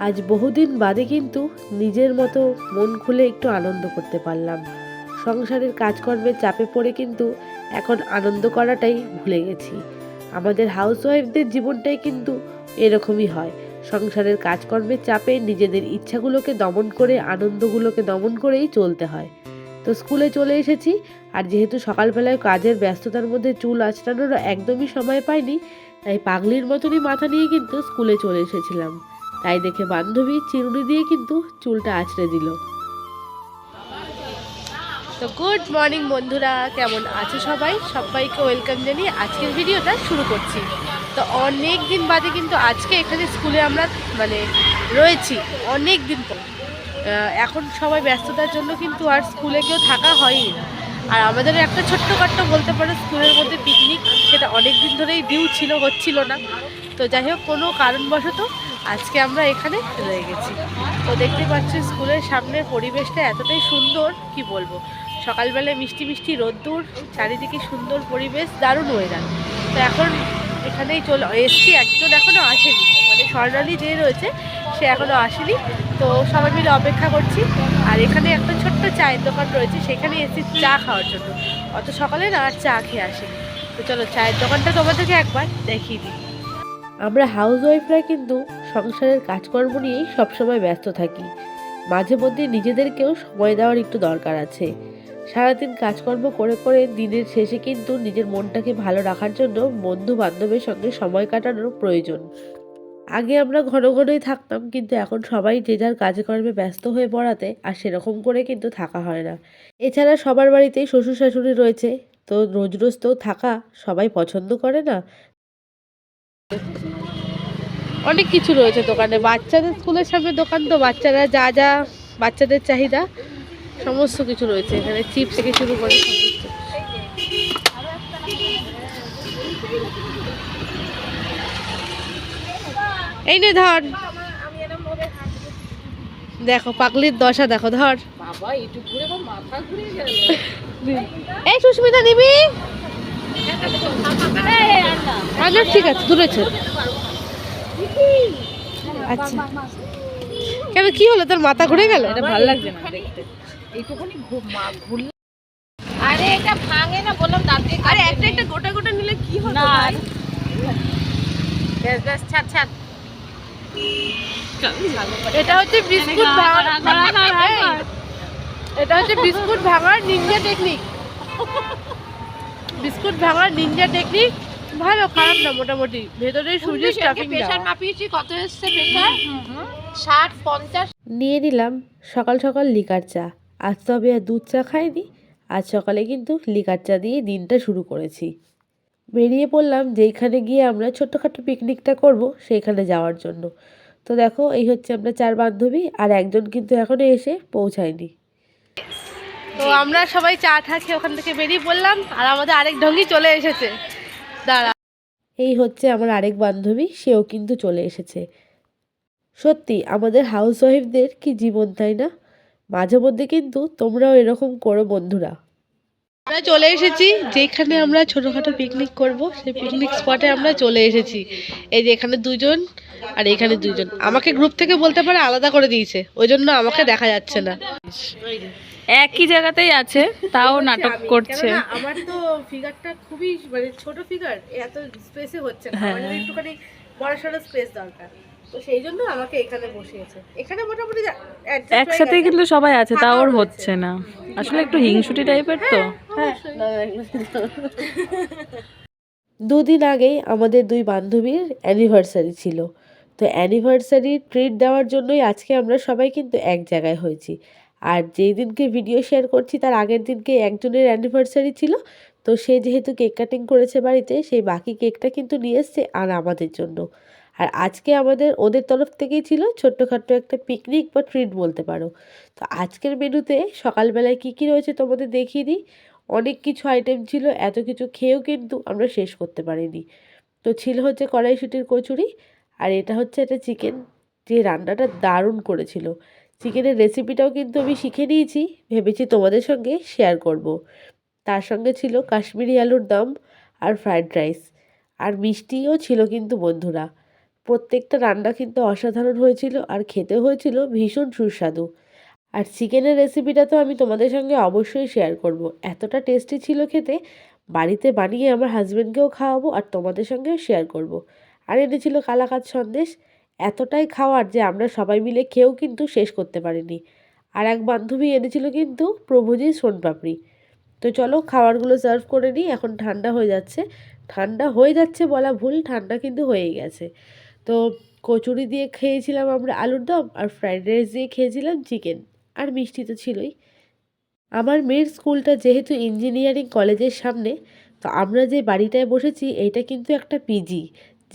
আজ বহুদিন বাদে কিন্তু নিজের মতো মন খুলে একটু আনন্দ করতে পারলাম। সংসারের কাজকর্মের চাপে পড়ে কিন্তু এখন আনন্দ করাটাই ভুলে গেছি। আমাদের হাউসওয়াইফদের জীবনটাই কিন্তু এরকমই হয়। সংসারের কাজকর্মের চাপে নিজেদের ইচ্ছাগুলোকে দমন করে আনন্দগুলোকে দমন করেই চলতে হয়। তো স্কুলে চলে এসেছি, আর যেহেতু সকালবেলায় কাজের ব্যস্ততার মধ্যে চুল আঁচড়ানোরও একদমই সময় পাইনি, তাই পাগলির মতনই মাথা নিয়ে কিন্তু স্কুলে চলে এসেছিলাম। তাই দেখে বান্ধবী চিরুনি দিয়ে কিন্তু চুলটা আঁচড়ে দিল। তো গুড মর্নিং বন্ধুরা, কেমন আছো সবাই? সবাইকে ওয়েলকাম জানিয়ে আজকের ভিডিওটা শুরু করছি। তো অনেক দিন বাদে কিন্তু আজকে এখানে স্কুলে আমরা রয়েছি, অনেক দিন পর। এখন সবাই ব্যস্ততার জন্য কিন্তু আর স্কুলে কেউ থাকা হয়ই না। আর আমাদের একটা ছোট্টখাট্ট বলতে পারো স্কুলের মধ্যে পিকনিক, সেটা অনেক দিন ধরেই ডিউ ছিল, হচ্ছিল না। তো যাই হোক, কোনো কারণবশত আজকে আমরা এখানে রয়ে গেছি। তো দেখতে পাচ্ছি স্কুলের সামনের পরিবেশটা এতটাই সুন্দর, কি বলবো। সকালবেলায় মিষ্টি মিষ্টি রোদ্দুর, চারিদিকে সুন্দর পরিবেশ, দারুণ ওয়েদার। তো এখন এখানেই চলে এসছি। একজন এখনও আসেনি, মানে স্বর্ণালী যে রয়েছে সে এখনও আসেনি। তো সবাই মিলে অপেক্ষা করছি। আর এখানে একটা ছোট্ট চায়ের দোকান রয়েছে, সেখানে এসেছি চা খাওয়ার জন্য। অত সকালে না আর চা খেয়ে আসেনি। তো চলো চায়ের দোকানটা তোমাদেরকে একবার দেখিয়ে দিই। আমরা হাউসওয়াইফরা কিন্তু সংসারের কাজকর্ম নিয়েই সবসময় ব্যস্ত থাকি। মাঝে মধ্যে নিজেদেরকেও সময় দেওয়ার একটু দরকার আছে। সারাদিন কাজকর্ম করে করে দিনের শেষে কিন্তু নিজের মনটাকে ভালো রাখার জন্য বন্ধু বান্ধবের সঙ্গে সময় কাটানোর প্রয়োজন। আগে আমরা ঘন ঘনই থাকতাম, কিন্তু এখন সবাই যে যার কাজকর্মে ব্যস্ত হয়ে পড়াতে আর সেরকম করে কিন্তু থাকা হয় না। এছাড়া সবার বাড়িতেই শ্বশুর শাশুড়ি রয়েছে, তো রোজ রোজ তো থাকা সবাই পছন্দ করে না। অনেক কিছু রয়েছে দোকানে, বাচ্চাদের স্কুলের সামনে দোকান, তো বাচ্চারা যা যা বাচ্চাদের চাহিদা সমস্ত কিছু রয়েছে এখানে, চিপস থেকে শুরু করে সমস্ত। এই নে ধর, দেখো পাগলির দশা দেখো, ধর। এই সুস্মিতা নিবি? ঠিক আছে, দূরে ছিল। আচ্ছা, কেন কি হলো, তোর মাথা ঘুরে গেল? এটা ভালো লাগছে না দেখতে, এইটুকুনি ঘুরলে। আরে এটা ভাঙে না, বললাম দাঁতে। আরে একটা একটা গোটা গোটা নিলে কি হতো না, ভাই? ব্যাস ব্যাস, ছাড় ছাড়। এটা হচ্ছে বিস্কুট ভাঙার, এটা হচ্ছে বিস্কুট ভাঙার নিনজা টেকনিক। বিস্কুট ভাঙার নিনজা টেকনিক ভালো, খারাপ না, মোটামুটি। ভেতরে সুজি স্টাফিং দাও। প্রেসার মাপিয়েছি, কত এসছে প্রেসার? 60 50। নিয়ে নিলাম সকাল সকাল লিকার চা। আজ তবে আর দুধ চা খাইনি, আজ সকালে কিন্তু লিকার চা দিয়ে দিনটা শুরু করেছি। বেরিয়ে পড়লাম যেইখানে গিয়ে আমরা ছোট্টখাটো পিকনিকটা করব সেইখানে যাওয়ার জন্য। তো দেখো, এই হচ্ছে আমরা 4 বান্ধবী, আর একজন কিন্তু এখনো এসে পৌঁছায়নি। তো আমরা সবাই চা টা খেয়ে ওখান থেকে বেরিয়ে পড়লাম, আর আমাদের আরেক ঢঙ্গি চলে এসেছে। দাঁড়া, এই হচ্ছে আমার আরেক বান্ধবী, সেও কিন্তু চলে এসেছে। সত্যি আমাদের হাউস ওয়াইফদের কি জীবন, তাই না? মাঝে মধ্যে কিন্তু তোমরাও এরকম করো বন্ধুরা। আমরা চলে এসেছি যেখানে আমরা ছোটখাটো পিকনিক করব, সেই পিকনিক স্পটে আমরা চলে এসেছি। এই যে এখানে দুজন আর এখানে দুজন, আমাকে গ্রুপ থেকে বলতে পারে আলাদা করে দিয়েছে, ওই জন্য আমাকে দেখা যাচ্ছে না। একই জায়গাতেই আছে, তাও নাটক করছে। আমার তো ফিগারটা খুবই মানে ছোট ফিগার, এত স্পেসে হচ্ছে না, আমার একটুখানি বড়সড় স্পেস দরকার। তো সেই জন্য আমাকে এখানে বসিয়েছে। এখানে মোটামুটি একসাথেই কিন্তু সবাই আছে, তাও ওর হচ্ছে না। আসলে একটু হিংসুটি টাইপের তো। দুদিন আগেই আমাদের 2 বান্ধবীর অ্যানিভার্সারি ছিল। তো অ্যানিভার্সারি ট্রিট দেওয়ার জন্যই আজকে আমরা সবাই কিন্তু এক জায়গায় হয়েছি। আর যেই দিনকে ভিডিও শেয়ার করছি তার আগের দিনকে একজনের অ্যানিভার্সারি ছিল। তো সে যেহেতু কেক কাটিং করেছে বাড়িতে, সেই বাকি কেকটা কিন্তু নিয়ে এসছে আর আমাদের জন্য। আর আজকে আমাদের ওদের তরফ থেকেই ছিল ছোট্টখাট্ট একটা পিকনিক বা ট্রিট বলতে পারো। তো আজকের মেনুতে সকালবেলায় কী কী রয়েছে তোমাদের দেখিয়ে দিই। অনেক কিছু আইটেম ছিল, এত কিছু খেয়েও কিন্তু আমরা শেষ করতে পারিনি। তো ছিল হচ্ছে কড়াইশুঁটির কচুরি, আর এটা হচ্ছে একটা চিকেন, যে রান্নাটা দারুণ করেছিল। চিকেনের রেসিপিটাও কিন্তু আমি শিখে নিয়েছি, ভেবেছি তোমাদের সঙ্গে শেয়ার করব। তার সঙ্গে ছিল কাশ্মীরি আলুর দম আর ফ্রায়েড রাইস, আর মিষ্টিও ছিল কিন্তু বন্ধুরা। প্রত্যেকটা রান্না কিন্তু অসাধারণ হয়েছিল আর খেতে হয়েছিল ভীষণ সুস্বাদু। আর চিকেনের রেসিপিটা তো আমি তোমাদের সঙ্গে অবশ্যই শেয়ার করব। এতটা টেস্টি ছিল খেতে, বাড়িতে বানিয়ে আমার হাজব্যান্ডকেও খাওয়াবো আর তোমাদের সঙ্গেও শেয়ার করব। আর এনেছিল কালাকাঁদ সন্দেশ, এতটাই খাওয়ার যে আমরা সবাই মিলে খেয়েও কিন্তু শেষ করতে পারিনি। আর এক বান্ধবী এনেছিল কিন্তু প্রভুজির সোনপাপড়ি। তো চলো খাবারগুলো সার্ভ করে নিই, এখন ঠান্ডা হয়ে যাচ্ছে। ঠান্ডা হয়ে যাচ্ছে বলা ভুল, ঠান্ডা কিন্তু হয়েই গেছে। তো কচুরি দিয়ে খেয়েছিলাম আমরা আলুর দম, আর ফ্রাইড রাইস দিয়ে খেয়েছিলাম চিকেন, আর মিষ্টি তো ছিলই। আমার মেয়ের স্কুলটা যেহেতু ইঞ্জিনিয়ারিং কলেজের সামনে, তো আমরা যে বাড়িটায় বসেছি এইটা কিন্তু একটা পিজি,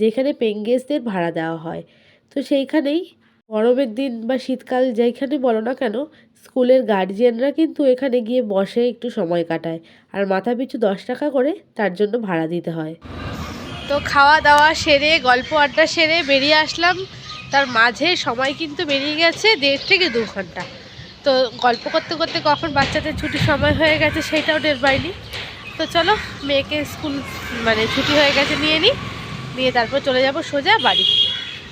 যেখানে পেইং গেস্টদের ভাড়া দেওয়া হয়। তো সেইখানেই গরমের দিন বা শীতকাল যেখানে বলো না কেন, স্কুলের গার্জিয়ানরা কিন্তু এখানে গিয়ে বসে একটু সময় কাটায়, আর মাথা পিছু 10 টাকা করে তার জন্য ভাড়া দিতে হয়। তো খাওয়া দাওয়া সেরে গল্প আড্ডা সেরে বেরিয়ে আসলাম, তার মাঝে সময় কিন্তু বেরিয়ে গেছে 1.5 থেকে 2 ঘন্টা। তো গল্প করতে করতে কখন বাচ্চাদের ছুটির সময় হয়ে গেছে সেটাও টের পাইনি। তো চলো মেয়েকে স্কুল ছুটি হয়ে গেছে নিয়ে তারপর চলে যাব সোজা বাড়ি।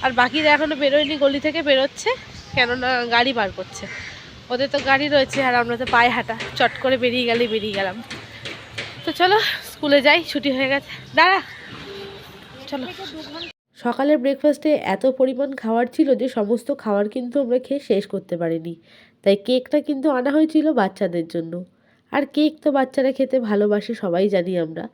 আর বাকিরা এখনও বেরোয়নি, গলি থেকে বেরোচ্ছে, কেননা গাড়ি বার করছে। ওদের তো গাড়ি রয়েছে আর আমরা তো পায়ে হাঁটা, চট করে বেরিয়ে গেলাম। তো চলো স্কুলে যাই, ছুটি হয়ে গেছে। দাঁড়া, চলো। সকালের ব্রেকফাস্টে এত পরিমাণ খাবার ছিল যে সমস্ত খাবার কিন্তু আমরা খেয়ে শেষ করতে পারিনি। তাই কেকটা কিন্তু আনা হয়েছিল বাচ্চাদের জন্য। আর কেক তো বাচ্চারা খেতে ভালোবাসে, সবাই জানি আমরা।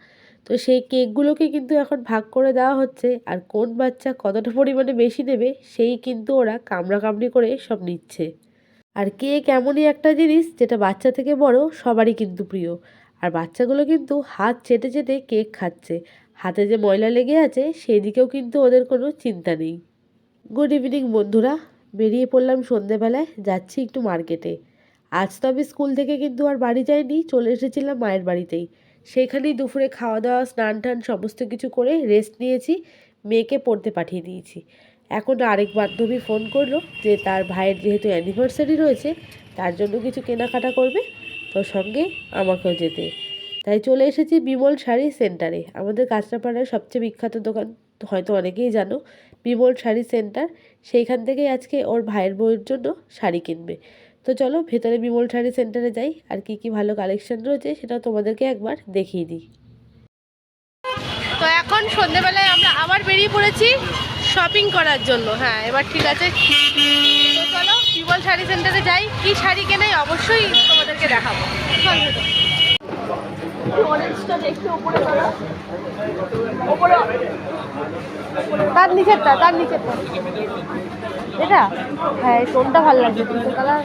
তো সেই কেকগুলোকে কিন্তু এখন ভাগ করে দেওয়া হচ্ছে, আর কোন বাচ্চা কতটা পরিমাণে বেশি নেবে সেই কিন্তু ওরা কামড়াকামড়ি করে সব নিচ্ছে। আর কেক এমনই একটা জিনিস যেটা বাচ্চা থেকে বড় সবারই কিন্তু প্রিয়। আর বাচ্চাগুলো কিন্তু হাত চেটে চেটে কেক খাচ্ছে, হাতে যে ময়লা লেগে আছে সেই দিকেও কিন্তু ওদের কোনো চিন্তা নেই। গুড ইভিনিং বন্ধুরা, বেরিয়ে পড়লাম সন্ধেবেলায়, যাচ্ছি একটু মার্কেটে। আজ তো আমি স্কুল থেকে কিন্তু আর বাড়ি যাইনি, চলে এসেছিলাম মায়ের বাড়িতেই। সেখানেই দুপুরে খাওয়া দাওয়া স্নান টান সমস্ত কিছু করে রেস্ট নিয়েছি, মেয়েকে পড়তে পাঠিয়ে দিয়েছি। এখন আরেক বান্ধবী ফোন করলো যে তার ভাইয়ের যেহেতু অ্যানিভার্সারি রয়েছে তার জন্য কিছু কেনাকাটা করবে, তো সঙ্গে আমাকেও যেতে। তাই চলে এসেছি বিমল শাড়ি সেন্টারে, আমাদের কাঁচরাপাড়ার সবচেয়ে বিখ্যাত দোকান, হয়তো অনেকেই জানো, বিমল শাড়ি সেন্টার। সেইখান থেকেই আজকে ওর ভাইয়ের বউয়ের জন্য শাড়ি কিনবে। তো চলো ভেতরে বিমল শাড়ি সেন্টারে যাই, আর কি কি ভালো কালেকশন রয়েছে সেটা তোমাদেরকে একবার দেখিয়ে দিই। তো এখন সন্ধ্যেবেলায় আমরা আবার বেরিয়ে পড়েছি শপিং করার জন্য। হ্যাঁ এবার ঠিক আছে, তো চলো বিমল শাড়ি সেন্টারে যাই, কি শাড়ি কেনাই অবশ্যই তোমাদেরকে দেখাবো। তার নিচেরটা এটা, হ্যাঁ এই টোনটা ভালো লাগছে, দুটো কালার।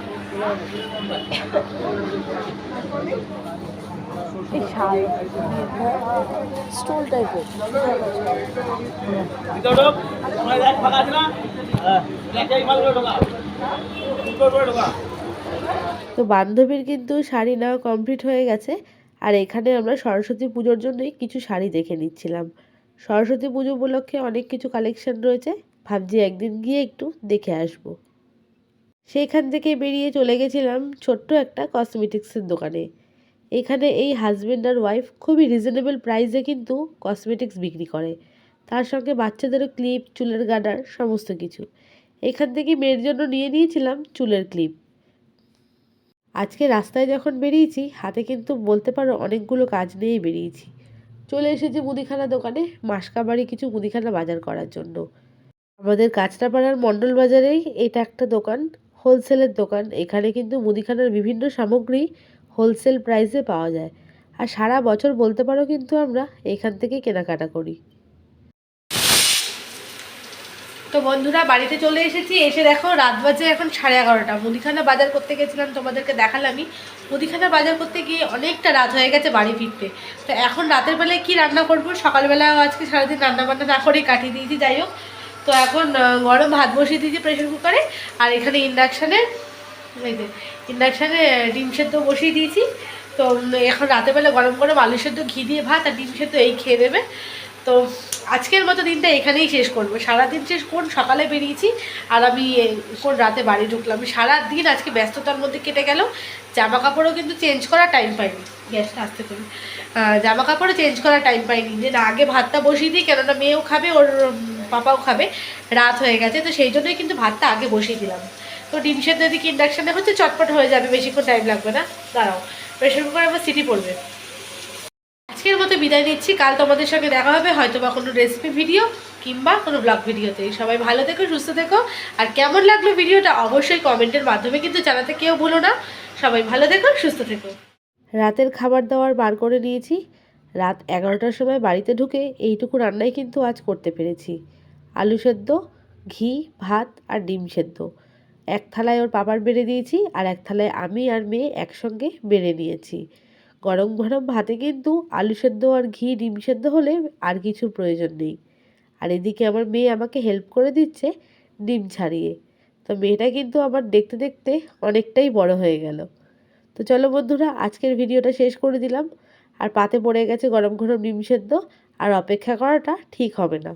এই শাড়ি স্টোল টাইপের। তো বান্ধবীর কিন্তু শাড়ি নেওয়া কমপ্লিট হয়ে গেছে, আর এখানে আমরা সরস্বতী পুজোর জন্যই কিছু শাড়ি দেখে নিচ্ছিলাম। সরস্বতী পুজো উপলক্ষে অনেক কিছু কালেকশন রয়েছে, ভাবছি একদিন গিয়ে একটু দেখে আসব। সেইখান থেকে বেরিয়ে চলে গেছিলাম ছোট্ট একটা কসমেটিক্সের দোকানে। এখানে এই হাজব্যান্ড আর ওয়াইফ খুবই রিজনেবল প্রাইসে কিন্তু কসমেটিক্স বিক্রি করে, তার সঙ্গে বাচ্চাদেরও ক্লিপ, চুলের গার্ডার সমস্ত কিছু। এখান থেকে মেয়ের জন্য নিয়ে নিয়েছিলাম চুলের ক্লিপ। আজকে রাস্তায় যখন বেরিয়েছি হাতে কিন্তু বলতে পারো অনেকগুলো কাজ নিয়েই বেরিয়েছি। চলে এসেছি মুদিখানা দোকানে, মাসকাবাড়ি কিছু মুদিখানা বাজার করার জন্য। আমাদের কাঁচরাপাড়ার মণ্ডল বাজারেই এটা একটা দোকান, হোলসেলের দোকান। এখানে কিন্তু মুদিখানার বিভিন্ন সামগ্রী হোলসেল প্রাইসে পাওয়া যায়, আর সারা বছর বলতে পারো কিন্তু আমরা এখান থেকে কেনাকাটা করি। তো বন্ধুরা বাড়িতে চলে এসেছি, এসে দেখো রাত বাজে এখন 11:30। মুদিখানা বাজার করতে গেছিলাম, তোমাদেরকে দেখালামই। মুদিখানা বাজার করতে গিয়ে অনেকটা রাত হয়ে গেছে বাড়ি ফিরতে। তো এখন রাতের বেলায় কি রান্না করব, সকালবেলাও আজকে সারাদিন রান্নাবান্না না করেই কাটিয়ে দিয়েছি। যাই হোক, তো এখন গরম ভাত বসিয়ে দিয়েছি প্রেশার কুকারে, আর এখানে ইন্ডাকশানে ডিম সেদ্ধ বসিয়ে দিয়েছি। তো এখন রাতেরবেলা গরম গরম আলু সেদ্ধ, ঘি দিয়ে ভাত আর ডিম সেদ্ধ এই খেয়ে দেবে। তো আজকের মতো দিনটা এখানেই শেষ করবো। সারাদিন শেষ কোন সকালে বেরিয়েছি আর আমি কোন রাতে বাড়ি ঢুকলাম। সারাদিন আজকে ব্যস্ততার মধ্যে কেটে গেল। জামা কাপড়ও কিন্তু চেঞ্জ করার টাইম পাইনি, গ্যাসটা আসতে করি, জামা কাপড়ও চেঞ্জ করার টাইম পাইনি। যে না আগে ভাতটা বসিয়ে দিই, কেননা মেয়েও খাবে, ওর পাপাও খাবে, রাত হয়ে গেছে, তো সেই জন্যই কিন্তু ভাতটা আগে বসিয়ে দিলাম। তো ডিম সেদ্ধ এদিকে ইন্ডাকশানে হচ্ছে, চটপট হয়ে যাবে, বেশিক্ষণ টাইম লাগবে না। দাঁড়াও, প্রেশার কুকারে আবার সিটি পড়বে। আজকের মতো বিদায় নিচ্ছি, কাল তোমাদের সঙ্গে দেখা হবে হয়তো বা কোনো রেসিপি ভিডিও কিংবা কোনো ব্লগ ভিডিওতে। সবাই ভালো থেকো, সুস্থ থেকো, আর কেমন লাগলো ভিডিওটা অবশ্যই কমেন্টের মাধ্যমে কিন্তু জানাতে কেউ ভুলো না। সবাই ভালো থেকো, সুস্থ থেকো। রাতের খাবার দাবার বার করে নিয়েছি। রাত 11টার সময় বাড়িতে ঢুকে এইটুকু রান্নাই কিন্তু আজ করতে পেরেছি। আলু সেদ্ধ, ঘি, ভাত আর ডিম সেদ্ধ। এক থালায় ওর পাপার বেড়ে দিয়েছি, আর এক থালায় আমি আর মেয়ে একসঙ্গে বেড়ে নিয়েছি। গরম গরম ভাতে কিন্তু আলু সেদ্ধ আর ঘি ডিম সেদ্ধ হলে আর কিছুর প্রয়োজন নেই। আর এদিকে আমার মেয়ে আমাকে হেল্প করে দিচ্ছে ডিম ছাড়িয়ে। তো মেয়েটা কিন্তু আমার দেখতে দেখতে অনেকটাই বড় হয়ে গেল। তো চলো বন্ধুরা, আজকের ভিডিওটা শেষ করে দিলাম। আর পাতে পড়ে গেছে গরম গরম ডিম সেদ্ধ, আর অপেক্ষা করাটা ঠিক হবে না।